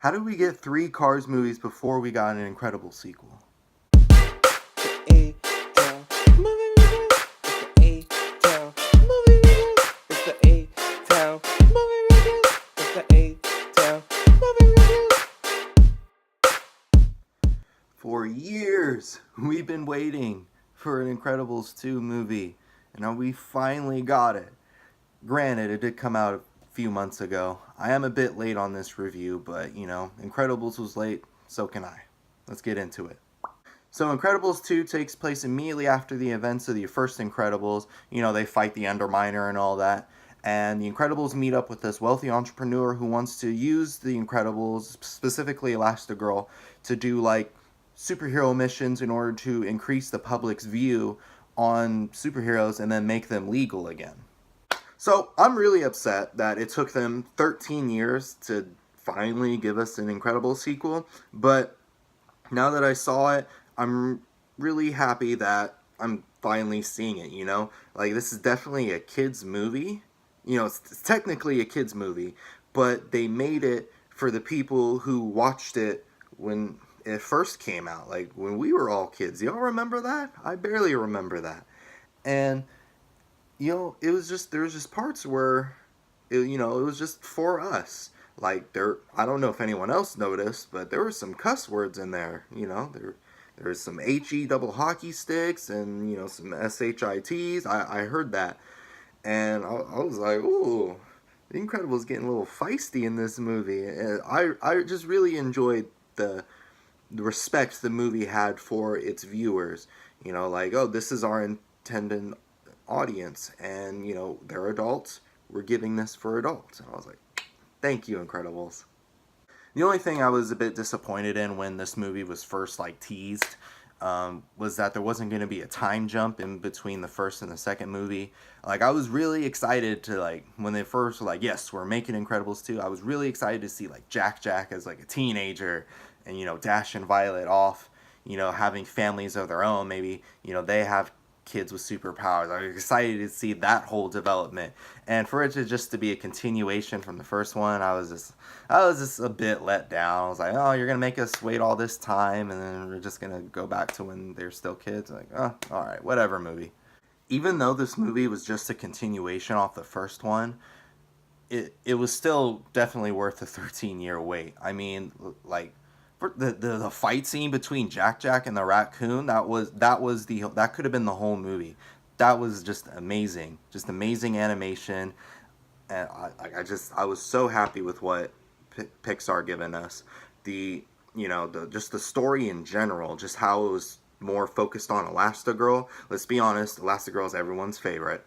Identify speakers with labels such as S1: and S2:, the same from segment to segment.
S1: How did we get 3 Cars movies before we got an Incredibles sequel?
S2: A-Town movie review. It's the A-Town movie review. It's the A-Town movie review. It's the A-Town movie review.
S1: For years, we've been waiting for an Incredibles 2 movie, and now we finally got it. Granted, it did come out a few months ago. I am a bit late on this review, but Incredibles was late, so can I. Let's get into it. So Incredibles 2 takes place immediately after the events of the first Incredibles. They fight the Underminer and all that. And the Incredibles meet up with this wealthy entrepreneur who wants to use the Incredibles, specifically Elastigirl, to do superhero missions in order to increase the public's view on superheroes and then make them legal again. So I'm really upset that it took them 13 years to finally give us an Incredibles sequel, but now that I saw it, I'm really happy that I'm finally seeing it, this is definitely a kid's movie. It's technically a kid's movie, but they made it for the people who watched it when it first came out, like when we were all kids. Y'all remember that? I barely remember that. And there was just parts where it was just for us. I don't know if anyone else noticed, but there were some cuss words in there. There was some HE double hockey sticks and some SHITs. I heard that, and I was like, ooh, The Incredibles getting a little feisty in this movie. And I just really enjoyed the respect the movie had for its viewers. Oh, this is our intended audience, and they're adults. We're giving this for adults. And I was like, thank you, Incredibles. The only thing I was a bit disappointed in when this movie was first teased was that there wasn't going to be a time jump in between the first and the second movie. I was really excited to when they first were yes, we're making Incredibles 2. I was really excited to see Jack as a teenager, and Dash and Violet off, having families of their own. Maybe they have kids with superpowers. I was excited to see that whole development, and for it to be a continuation from the first one, I was just a bit let down. I was like, oh, you're gonna make us wait all this time, and then we're just gonna go back to when they're still kids. Oh, all right, whatever, movie. Even though this movie was just a continuation off the first one, it was still definitely worth a 13-year wait. I mean, for the fight scene between Jack and the raccoon, that could have been the whole movie. That was just amazing animation, and I was so happy with what Pixar given us. Just the story in general, just how it was more focused on Elastigirl. Let's be honest, Elastigirl is everyone's favorite,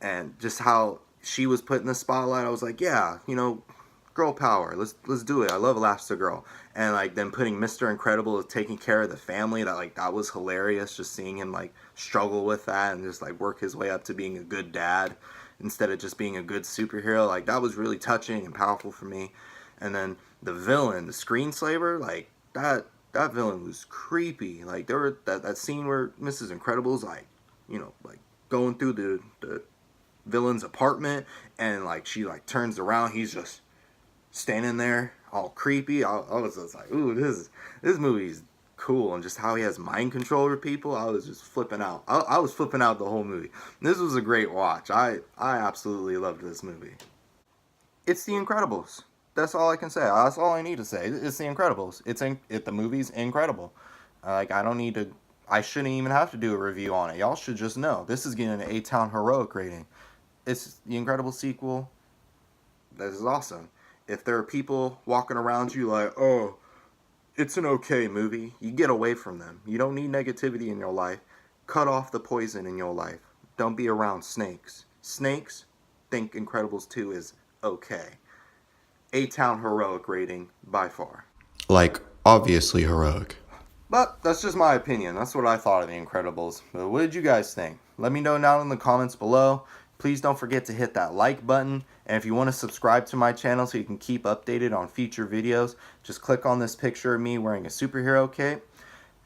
S1: and just how she was put in the spotlight. I was like, yeah, girl power. Let's do it. I love Elastigirl. And then putting Mr. Incredible taking care of the family, that was hilarious. Just seeing him struggle with that and just work his way up to being a good dad instead of just being a good superhero. That was really touching and powerful for me. And then the villain, the Screenslaver, that villain was creepy. There were that scene where Mrs. Incredible's going through the villain's apartment, and she turns around, he's just standing there all creepy. I was just like, ooh, this movie's cool, and just how he has mind control over people. I was just flipping out. I was flipping out the whole movie. This was a great watch. I absolutely loved this movie. It's The Incredibles. That's all I can say. That's all I need to say. It's The Incredibles. The movie's incredible. I don't need to. I shouldn't even have to do a review on it. Y'all should just know. This is getting an A-Town heroic rating. It's The Incredibles sequel. This is awesome. If there are people walking around you oh, it's an okay movie, you get away from them. You don't need negativity in your life. Cut off the poison in your life. Don't be around snakes. Snakes, think Incredibles 2 is okay. A-Town heroic rating by far.
S3: Obviously heroic.
S1: But that's just my opinion. That's what I thought of The Incredibles. But what did you guys think? Let me know down in the comments below. Please don't forget to hit that like button, and if you want to subscribe to my channel so you can keep updated on future videos, just click on this picture of me wearing a superhero cape.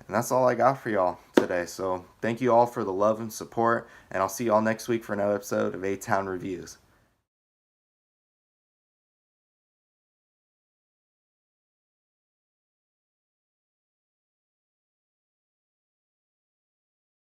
S1: And that's all I got for y'all today. So thank you all for the love and support, and I'll see y'all next week for another episode of A-Town Reviews.